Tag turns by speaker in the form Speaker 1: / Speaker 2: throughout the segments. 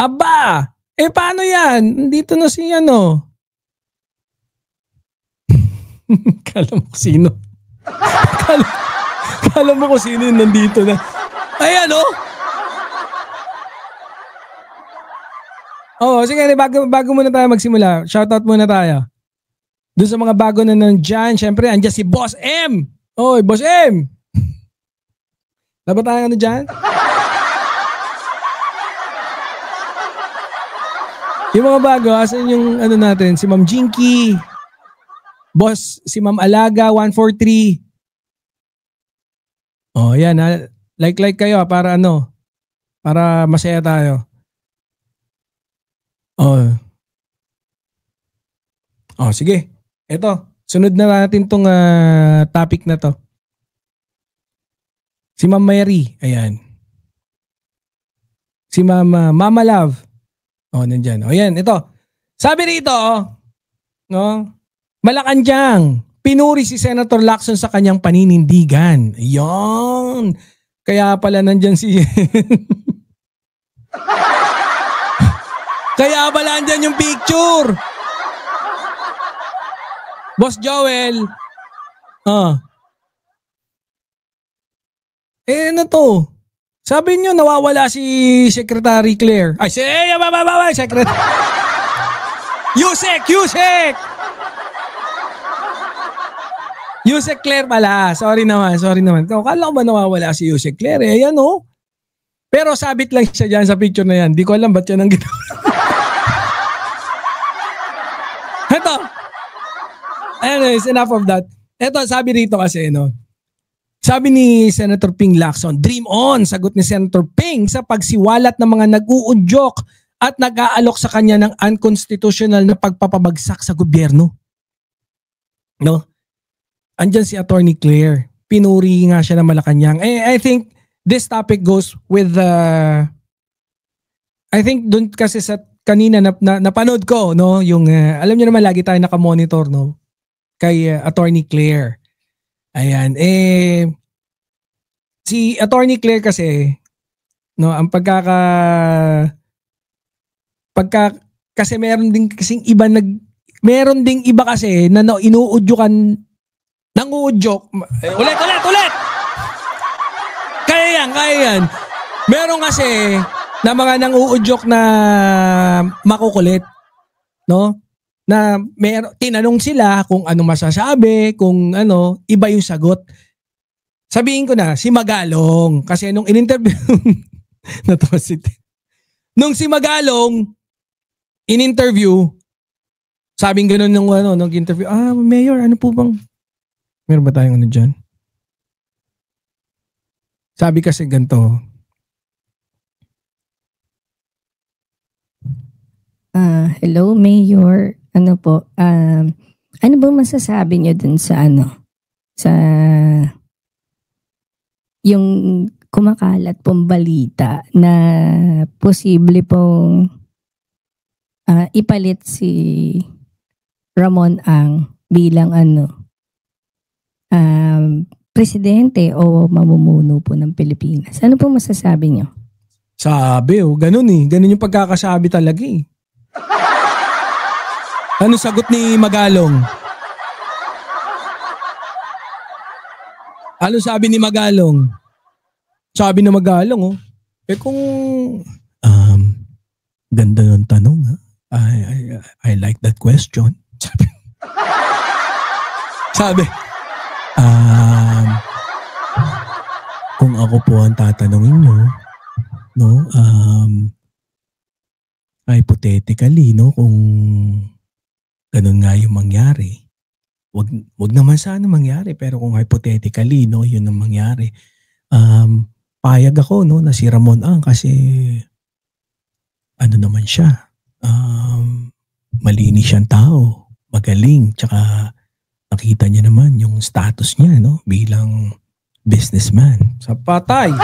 Speaker 1: Aba! Paano yan? Dito na si ano. Kala mo sino? Kala mo kung sino yung nandito na. Ayan sige, bago muna tayo magsimula. Shoutout muna tayo. Doon sa mga bago na nandyan, syempre, andyan si Boss M. Oy, Boss M. Dapat tayo dyan? Yung mga bago, asan yung natin? Si Ma'am Jinky. Boss, si Ma'am Alaga, 143. Yan ha. Like kayo para para masaya tayo. Sige. Eto, sunod na natin tong topic na to. Si Ma'am Mary, ayan. Si Mama Love. Nandyan. Yan, ito. Sabi rito, Malacanang, pinuri si Senator Lacson sa kanyang paninindigan. Ayun. Kaya pala nandyan si... Kaya pala nandyan yung picture. Boss Joel. Ano to? Sabi niyo nawawala si Secretary Claire. Ay, Secretary. Yusek Claire pala. Sorry naman. Kala ko ba nawawala si Yusek Claire? Ayan Pero sabit lang siya dyan sa picture na yan. Di ko alam ba't yan ang ginawa. Ito. Anyways, enough of that. Ito, sabi rito kasi, sabi ni Senator Ping Lacson, dream on, sagot ni Senator Ping sa pagsiwalat ng mga nag-uudyok at nag-aalok sa kanya ng unconstitutional na pagpapabagsak sa gobyerno. Andyan si Attorney Claire. Pinuri nga siya ng Malacanang. I think this topic goes with I think doon kasi sa kanina napanood ko, yung alam niyo naman lagi tayo nakamonitor, kay Attorney Claire. Ayan, si Attorney Claire kasi, ang kasi meron ding iba kasi na inuudyukan, nanguudyok. Ulit! Kaya yan. Meron kasi na mga nanguudyok na makukulit, na tinanong sila kung ano masasabi, kung iba yung sagot. Sabihin ko na, si Magalong. Kasi nung in-interview, nung si Magalong, in-interview, sabing gano'n nung interview, Mayor, ano po bang, meron ba tayong dyan? Sabi kasi ganito,
Speaker 2: hello, Mayor. Ano po, ano ba masasabi niyo dun sa sa yung kumakalat pong balita na posible pong ipalit si Ramon Ang bilang presidente o mamumuno po ng Pilipinas. Ano po masasabi niyo?
Speaker 1: Sabi, ganun Ganun yung pagkakasabi talaga Ano sagot ni Magalong? Ano sabi ni Magalong? Sabi ni Magalong, kung ganda ng tanong, ha? I like that question. Sabi, kung ako po ang tatanungin nyo, hypothetically, kung ganun nga yung mangyari, wag naman sana mangyari, pero kung hypothetically, yun ang mangyari, payag ako, na si Ramon Ang kasi naman siya, malinis siyang tao, magaling, tsaka nakita niya naman yung status niya, bilang businessman. Sa patay!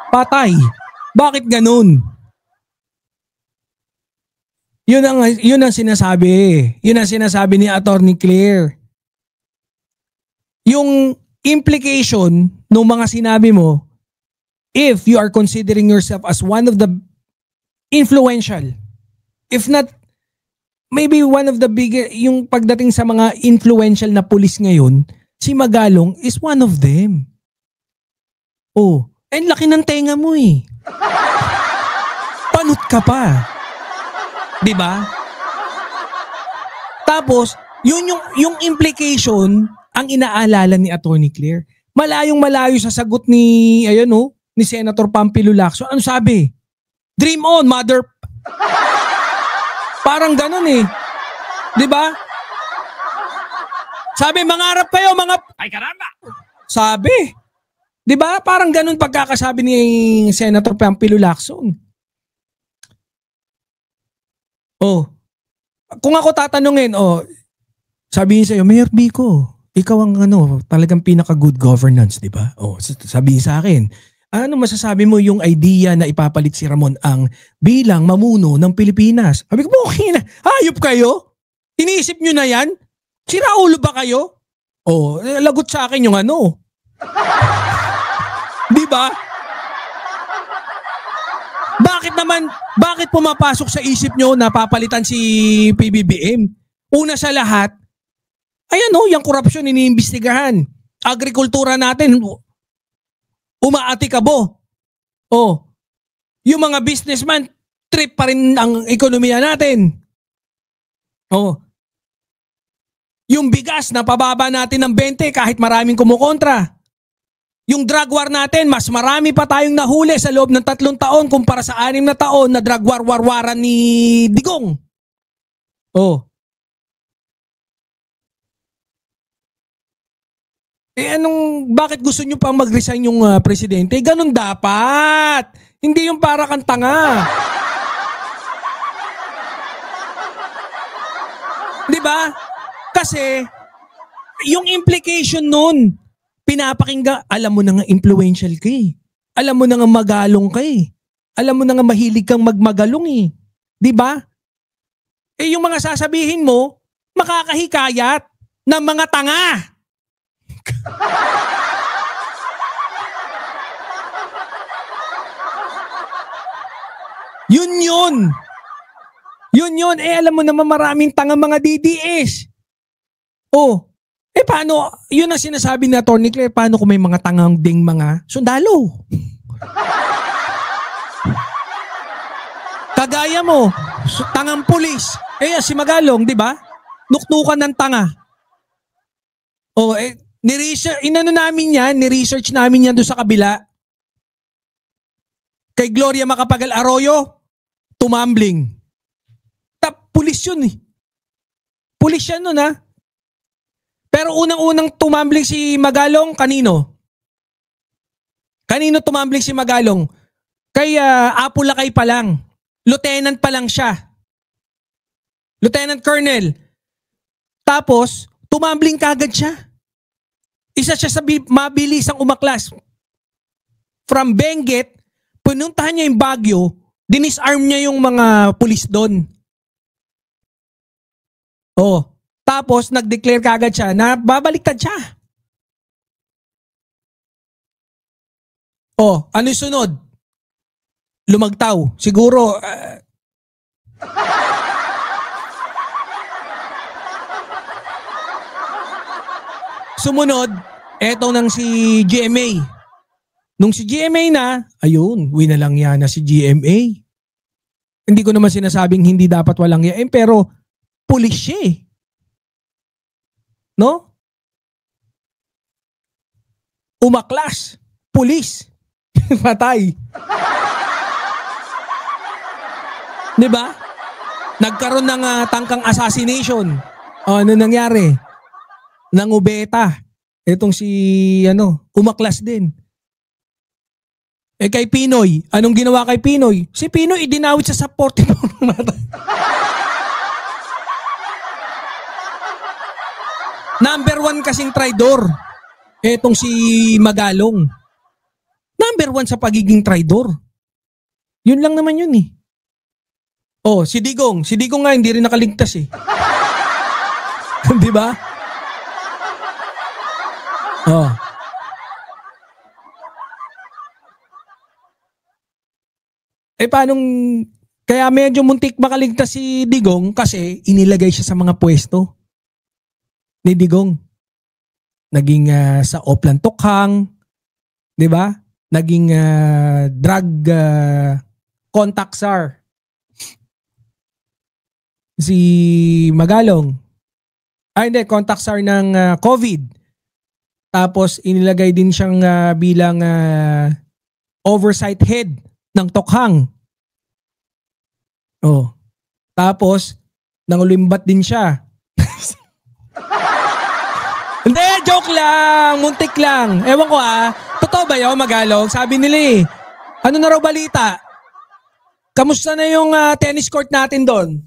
Speaker 1: Patay! Bakit ganun? Yun ang sinasabi. Yun ang sinasabi ni Attorney Claire. Yung implication ng mga sinabi mo, if you are considering yourself as one of the influential, if not, maybe one of the bigger, yung pagdating sa mga influential na pulis ngayon, si Magalong is one of them. Oh, and laki ng tenga mo eh. Panot ka pa. 'Di ba? Tapos, yung implication ang inaalala ni Attorney Claire. Malayong malayo sa sagot ni ni Senator Pampilo Lacson. Ano sabi? Dream on, mother. Parang ganun eh. 'Di ba? Sabi, mangarap kayo, mga ay karamba. Sabi. 'Di ba? Parang ganun pagkakasabi ni Senator Pampilo Lacson. Oh. Kung ako tatanungin, sabihin sa'yo, Mayor Vico, ikaw ang talagang pinaka-good governance, 'di ba? Sabihin sa akin, ano masasabi mo yung idea na ipapalit si Ramon ang bilang mamuno ng Pilipinas? Sabi ko, okay na. Hayop kayo? Iniisip nyo na yan? Siraulo ba kayo? Lagot sa akin yung Di ba? Bakit pumapasok sa isip nyo na papalitan si PBBM? Una sa lahat, yung korupsyon iniimbestigahan. Agrikultura natin, umaatikabo. Yung mga businessman, trip pa rin ang ekonomiya natin. Yung bigas, napababa natin ng 20 kahit maraming kumukontra. Yung drug war natin, mas marami pa tayong nahuli sa loob ng 3 taon kumpara sa 6 na taon na drug war-warwaran ni Digong. Bakit gusto nyo pang mag-resign yung presidente? Ganun dapat. Hindi yung para kang tanga. Di ba? Kasi, yung implication nun, pinapakinggan, alam mo na nga influential ka eh. Alam mo na nga magalong ka eh. Alam mo na nga mahilig kang magmagalong eh. Di ba? Yung mga sasabihin mo, makakahikayat ng mga tanga. Yun. Alam mo naman maraming tanga mga DDS. Paano? Yun ang sinasabi ni Atty. Claire, paano kung may mga tangang ding mga sundalo? Kagaya mo, tangang pulis. Si Magalong, di ba? Nuknukan ng tanga. Ni-research namin yan doon sa kabila. Kay Gloria Macapagal Arroyo, tumambling. Pulis yun eh. Pulis yan nun ha. Pero unang-unang tumambling si Magalong, kanino? Kanino tumambling si Magalong? Kay Apulacay pa lang. Lieutenant pa lang siya. Lieutenant Colonel. Tapos, tumambling kagad siya. Isa siya sa mabilisang umaklas. From Benguet, pununtahan niya yung Baguio, dinisarm niya yung mga pulis doon. Tapos nag-declare kagad siya na babaliktad siya. Ano yung sunod? Lumagtaw. Siguro, sumunod, etong nang si GMA. Nung si GMA na, ayun, winalang yan na si GMA. Hindi ko naman sinasabing hindi dapat walang yan, pero pulis siya eh. No? Umaklas. Pulis. Patay. Diba? Nagkaroon ng tangkang assassination. Ano nangyari? Nangubeta. Itong si, umaklas din. Kay Pinoy, anong ginawa kay Pinoy? Si Pinoy, idinawit siya sa 44 mata. Number 1 kasing traidor. Etong si Magalong. Number 1 sa pagiging traidor. Yun lang naman yun eh. Si Digong. Si Digong nga hindi rin nakaligtas eh. Di ba? Kaya medyo muntik makaligtas si Digong kasi inilagay siya sa mga pwesto ni Digong. Naging sa Oplan Tokhang, 'di ba? Naging drug contact czar. Si Magalong. Hindi, contact czar ng COVID. Tapos inilagay din siyang bilang oversight head ng Tokhang. Oh. Tapos nangulimbat din siya. Hindi, joke lang, muntik lang. Ewan ko totoo ba yun, Magalong? Sabi nila ano na raw balita? Kamusta na yung tennis court natin doon?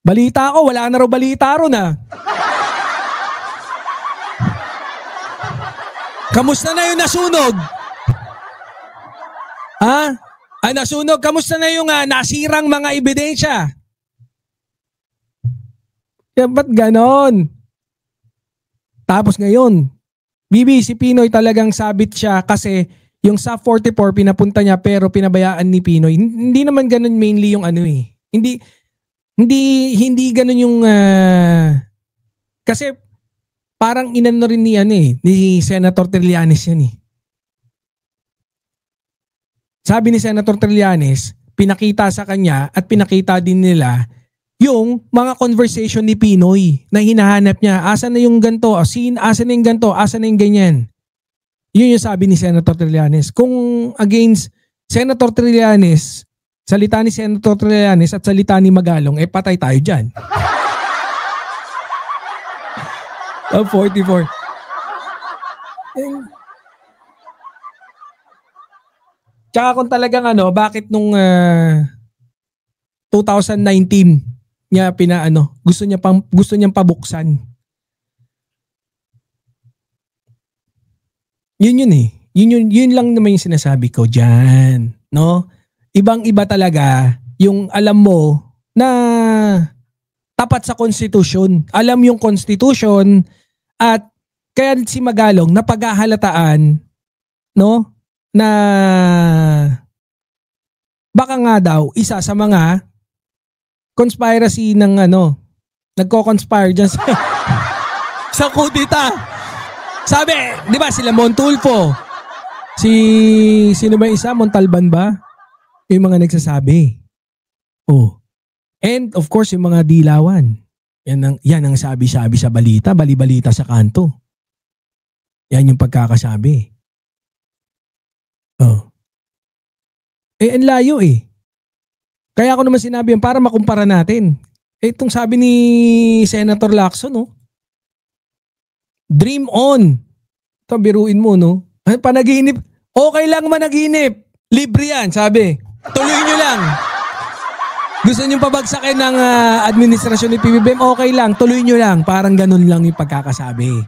Speaker 1: Balita ko, wala na raw balita ron Kamusta na yung nasunog? Nasunog. Kamusta na yung nasirang mga ebidensya? Ba't ganon? Tapos ngayon, BBC Pinoy talagang sabit siya kasi yung sa 44 pinapunta niya pero pinabayaan ni Pinoy. Hindi naman ganon mainly yung Hindi ganon yung kasi parang inano rin ni Senator Trillanes yan . Sabi ni Senator Trillanes, pinakita sa kanya at pinakita din nila yung mga conversation ni Pinoy na hinahanap niya. Asan na yung ganito? Asan na yung ganito? Asan na yung ganyan? Yun yung sabi ni Senator Trillanes. Kung against Senator Trillanes, salita ni Senator Trillanes at salita ni Magalong, patay tayo dyan. 44. Tsaka kung talagang bakit nung 2019 niya gusto niyang pabuksan. Yun lang naman yung sinasabi ko diyan, no? Ibang-iba talaga yung alam mo na tapat sa konstitusyon. Alam yung konstitusyon at kaya si Magalong napaghahalataan, no? Na baka nga daw isa sa mga conspiracy ng nagko-conspire dyan sa kudita. Sabi, di ba sila Montulfo, sino ba isa? Montalban ba? Yung mga nagsasabi. And of course yung mga dilawan. Yan ang sabi-sabi sa balita, bali-balita sa kanto. Yan yung pagkakasabi. Ang layo Kaya ako naman sinabi yan para makumpara natin. Itong sabi ni Senator Lacson, dream on. Ito, biruin mo, no? Panaginip. Okay lang managinip. Libre yan, sabi. Tuloy nyo lang. Gusto nyo pabagsakin ng administrasyon ni PBBM, okay lang. Tuloy nyo lang. Parang ganun lang yung pagkakasabi.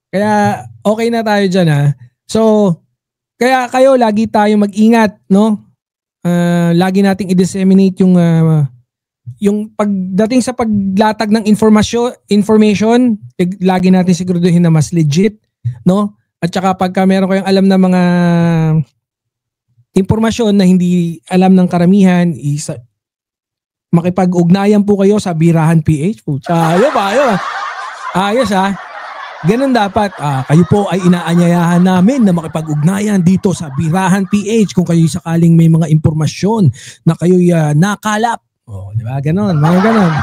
Speaker 1: Kaya okay na tayo dyan, So, kaya kayo lagi tayo mag-ingat, no? Lagi nating i-disseminate yung pagdating sa paglatag ng information, lagi natin siguraduhin na mas legit, no? At saka pagka meron kayong alam na mga impormasyon na hindi alam ng karamihan, makipag-ugnayan po kayo sa Birahan PH. Ayos Ganun dapat. Kayo po ay inaanyayahan namin na makipag-ugnayan dito sa Birahan PH kung kayo sakaling may mga impormasyon na kayo'y nakalap. Di ba? Ganun. Mga ganun.